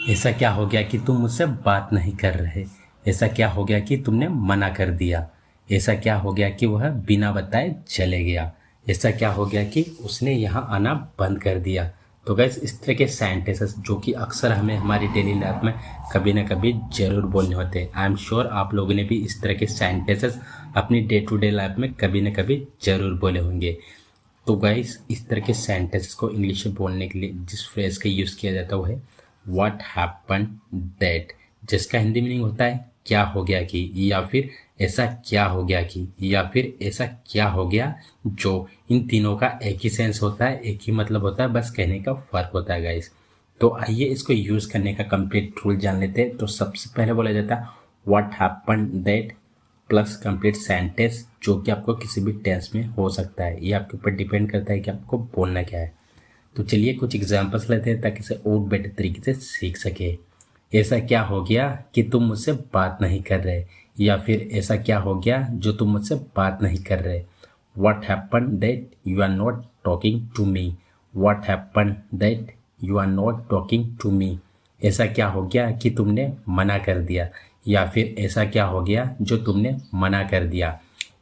ऐसा क्या हो गया कि तुम मुझसे बात नहीं कर रहे। ऐसा क्या हो गया कि तुमने मना कर दिया। ऐसा क्या हो गया कि वह बिना बताए चले गया। ऐसा क्या हो गया कि उसने यहाँ आना बंद कर दिया। तो गैस इस तरह के सेंटेंसेस जो कि अक्सर हमें हमारी डेली लाइफ में कभी ना कभी जरूर बोलने होते हैं। आई एम श्योर आप लोगों ने भी इस तरह के सेंटेंसेस अपनी डे टू डे लाइफ में कभी ना कभी जरूर बोले होंगे। तो गाइस इस तरह के सेंटेंसेस को इंग्लिश में बोलने के लिए जिस फ्रेज का यूज़ किया जाता है वो है व्हाट हैपन दैट, जिसका हिंदी मीनिंग होता है क्या हो गया कि, या फिर ऐसा क्या हो गया कि, या फिर ऐसा क्या हो गया जो। इन तीनों का एक ही सेंस होता है, एक ही मतलब होता है, बस कहने का फर्क होता है गाइस। तो आइए इसको यूज़ करने का कंप्लीट रूल जान लेते हैं। तो सबसे पहले बोला जाता है what happen that plus complete sentence, जो कि आपको किसी भी टेंस में हो सकता है। ये आपके ऊपर डिपेंड करता है कि आपको बोलना क्या है। तो चलिए कुछ एग्जांपल्स लेते हैं ताकि इसे और बेटर तरीके से सीख सके। ऐसा क्या हो गया कि तुम मुझसे बात नहीं कर रहे, या फिर ऐसा क्या हो गया जो तुम मुझसे बात नहीं कर रहे। What happen that you are not talking to me. What happen that you are not talking to me. ऐसा क्या हो गया कि तुमने मना कर दिया, या फिर ऐसा क्या हो गया जो तुमने मना कर दिया।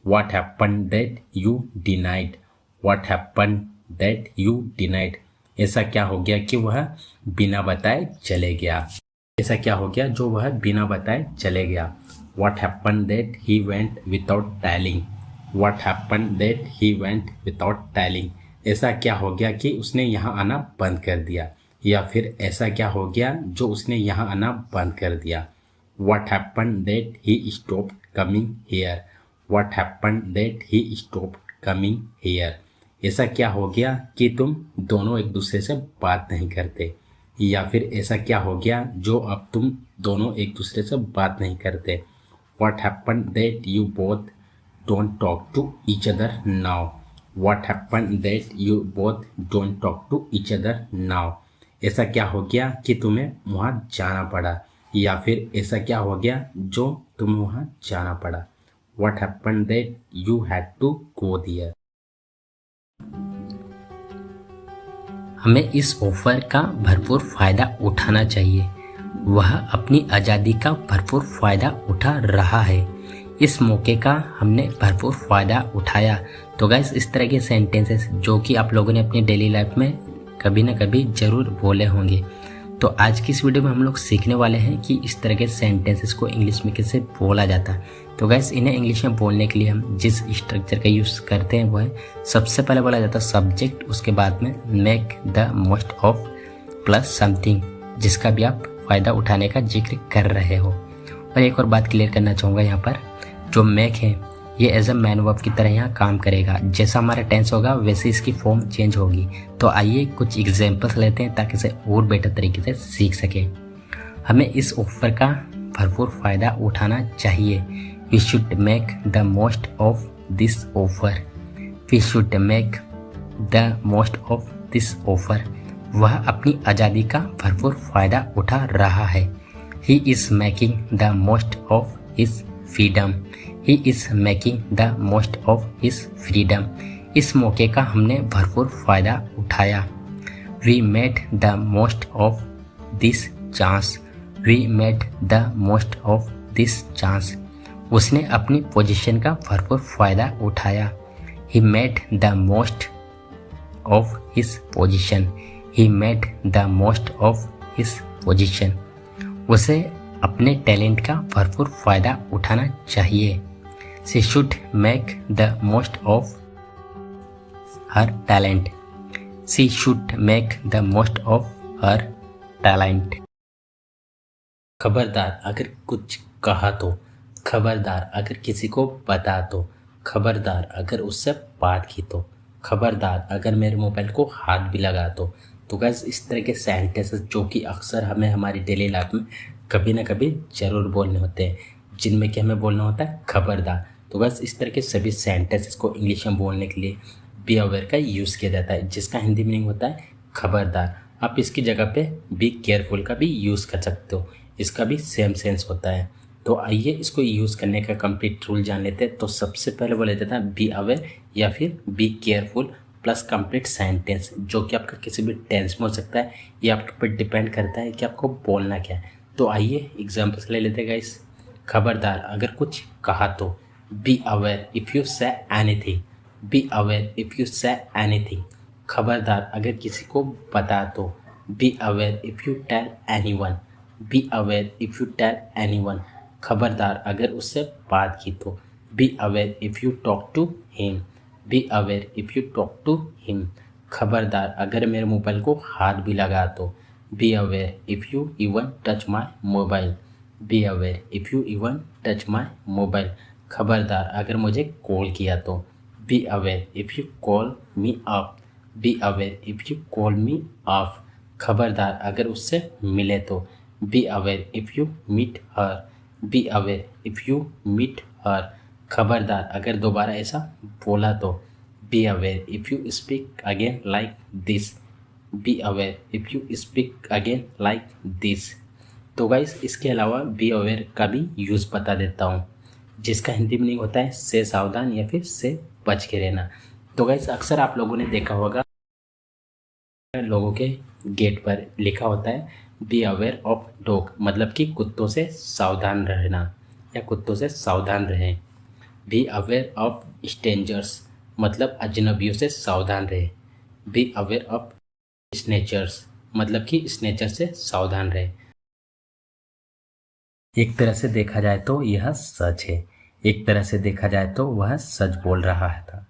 What happen that you denied. What happen that you denied. ऐसा क्या हो गया कि वह बिना बताए चले गया। ऐसा क्या हो गया जो वह बिना बताए चले गया। What happen that he went without telling. What happen that he went without telling. ऐसा क्या हो गया कि उसने यहाँ आना बंद कर दिया, या फिर ऐसा क्या हो गया जो उसने यहाँ आना बंद कर दिया। What happened that he stopped coming here? What happened that he stopped coming here? ऐसा क्या हो गया कि तुम दोनों एक दूसरे से बात नहीं करते, या फिर ऐसा क्या हो गया जो अब तुम दोनों एक दूसरे से बात नहीं करते। What happened that you both don't talk to each other now? What happened that you both don't talk to each other now? ऐसा क्या हो गया कि तुम्हें वहाँ जाना पड़ा, या फिर ऐसा क्या हो गया जो तुम्हें वहाँ जाना पड़ा। What happened that you had to go there? हमें इस ऑफर का भरपूर फ़ायदा उठाना चाहिए। वह अपनी आज़ादी का भरपूर फ़ायदा उठा रहा है। इस मौके का हमने भरपूर फ़ायदा उठाया। तो गाइस इस तरह के सेंटेंसेस जो कि आप लोगों ने अपनी डेली लाइफ में कभी ना कभी ज़रूर बोले होंगे। तो आज की इस वीडियो में हम लोग सीखने वाले हैं कि इस तरह के सेंटेंसेस को इंग्लिश में कैसे बोला जाता है। तो गाइस इन्हें इंग्लिश में बोलने के लिए हम जिस स्ट्रक्चर का यूज़ करते हैं वो है, सबसे पहले बोला जाता है सब्जेक्ट, उसके बाद में make the most of plus something, जिसका भी आप फ़ायदा उठाने का जिक्र कर रहे हो। और एक और बात क्लियर करना चाहूँगा यहाँ पर, जो मेक है ये एज अ मैन वर्ब की तरह यहाँ काम करेगा। जैसा हमारा टेंस होगा वैसे इसकी फॉर्म चेंज होगी। तो आइए कुछ एग्जांपल्स लेते हैं ताकि इसे और बेटर तरीके से सीख सकें। हमें इस ऑफर का भरपूर फ़ायदा उठाना चाहिए। We should make the most of this offer. We should make the most of this offer. वह अपनी आज़ादी का भरपूर फ़ायदा उठा रहा है। He is making the most of his freedom. He is making the most of his freedom. इस मौके का हमने भरपूर फ़ायदा उठाया। We made the most of this chance. We made the most of this chance. उसने अपनी पोजीशन का भरपूर फ़ायदा उठाया। He made the most of his position. He made the most of his position. उसे अपने टैलेंट का भरपूर फ़ायदा उठाना चाहिए। She should make the most of her talent. She should make the most of her talent. खबरदार अगर कुछ कहा तो, खबरदार अगर किसी को बता तो, खबरदार अगर उससे बात की तो, खबरदार अगर मेरे मोबाइल को हाथ भी लगा तो। तो गाइस इस तरह के सेंटेंसेस जो कि अक्सर हमें हमारी डेली लाइफ में कभी ना कभी ज़रूर बोलने होते हैं, जिनमें कि हमें बोलना होता है खबरदार। तो बस इस तरह के सभी सेंटेंसेस को इंग्लिश में बोलने के लिए बी अवेयर का यूज़ किया जाता है, जिसका हिंदी मीनिंग होता है खबरदार। आप इसकी जगह पे बी केयरफुल का भी यूज़ कर सकते हो, इसका भी सेम सेंस होता है। तो आइए इसको यूज़ करने का कंप्लीट रूल जान लेते हैं। तो सबसे पहले बोला जाता है बी अवेयर या फिर be careful plus complete sentence, जो कि आपका किसी भी टेंस में हो सकता है। ये आपके ऊपर डिपेंड करता है कि आपको बोलना क्या है। तो आइए एग्जाम्पल्स ले लेते हैं गाइस। खबरदार अगर कुछ कहा तो, be aware if you say anything, be aware if you say anything. खबरदार अगर किसी को बता तो, be aware if you tell anyone, be aware if you tell anyone. खबरदार अगर उससे बात की तो, be aware if you talk to him, be aware if you talk to him. खबरदार अगर मेरे मोबाइल को हाथ भी लगा तो, be aware if you even touch my mobile, be aware if you even touch my mobile. खबरदार अगर मुझे कॉल किया तो, be aware if you call me up, be aware if you call me up. खबरदार अगर उससे मिले तो, be aware if you meet her, be aware if you meet her. खबरदार अगर दोबारा ऐसा बोला तो, be aware if you speak again like this, be aware if you speak again like this. तो गाइस इसके अलावा बी अवेयर का भी यूज़ बता देता हूँ, जिसका हिंदी मीनिंग होता है से सावधान या फिर से बच के रहना। तो गाइस अक्सर आप लोगों ने देखा होगा लोगों के गेट पर लिखा होता है बी अवेयर ऑफ डॉग, मतलब कि कुत्तों से सावधान रहना या कुत्तों से सावधान रहें। बी अवेयर ऑफ स्ट्रेंजर्स, मतलब अजनबियों से सावधान रहे। बी अवेयर ऑफ स्नेचर्स, मतलब कि स्नेचर से सावधान रहे। एक तरह से देखा जाए तो यह सच है, एक तरह से देखा जाए तो वह सच बोल रहा था,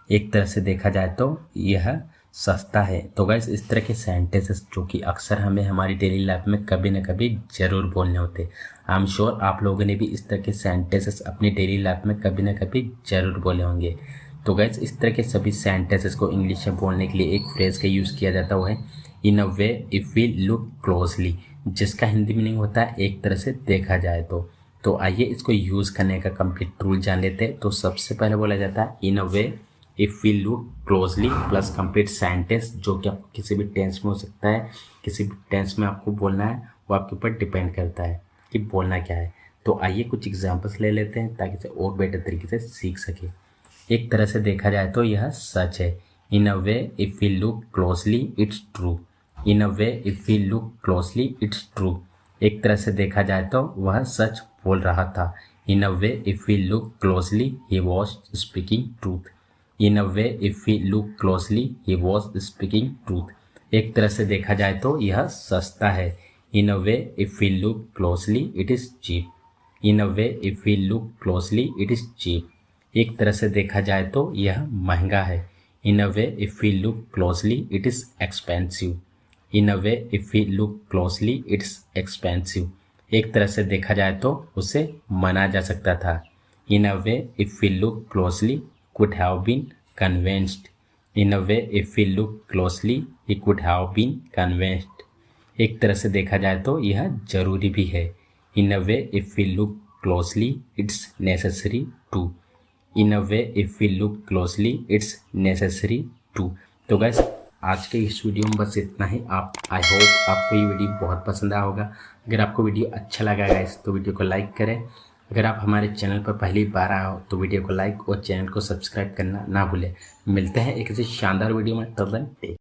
एक तरह से देखा जाए तो यह सस्ता है। तो गाइस इस तरह के सेंटेंसेस जो कि अक्सर हमें हमारी डेली लाइफ में कभी ना कभी ज़रूर बोलने होते। आई एम श्योर आप लोगों ने भी इस तरह के सेंटेंसेस अपनी डेली लाइफ में कभी ना कभी ज़रूर बोले होंगे। तो गाइस इस तरह के सभी सेंटेंसेस को इंग्लिश में बोलने के लिए एक फ्रेज़ का यूज़ किया जाता है, in a way if we look closely, जिसका हिंदी मीनिंग होता है एक तरह से देखा जाए तो आइए इसको यूज़ करने का कंप्लीट रूल जान लेते हैं। तो सबसे पहले बोला जाता है in a way if we look closely plus complete sentence, जो कि आपको किसी भी टेंस में हो सकता है, किसी भी टेंस में आपको बोलना है, वो आपके ऊपर डिपेंड करता है कि बोलना क्या है। तो आइए कुछ एग्जांपल्स ले लेते हैं ताकि इसे और बेटर तरीके से सीख सके। एक तरह से देखा जाए तो यह सच है, in a way if we look closely it's true, in a way if we look closely it's true. एक तरह से देखा जाए तो वह सच बोल रहा था, in a way if we look closely he was speaking truth, in a way if we look closely he was speaking truth. एक तरह से देखा जाए तो यह सस्ता है, in a way if we look closely it is cheap, in a way if we look closely it is cheap. एक तरह से देखा जाए तो यह महंगा है, in a way if we look closely it is expensive, in a way if we look closely it's expensive. एक तरह से देखा जाए तो उसे मना जा सकता था, in a way if we look closely could have been convinced, in a way if we look closely he could have been convinced। एक तरह से देखा जाए तो यह जरूरी भी है, in a way if we look closely it's necessary to, in a way if we look closely it's necessary to। तो गैस आज के इस वीडियो में बस इतना ही। आई होप आपको ये वीडियो बहुत पसंद आया होगा। अगर आपको वीडियो अच्छा लगा गैस तो वीडियो को लाइक करें। अगर आप हमारे चैनल पर पहली बार आए हो तो वीडियो को लाइक और चैनल को सब्सक्राइब करना ना भूलें। मिलते हैं एक ऐसी शानदार वीडियो में, तब तक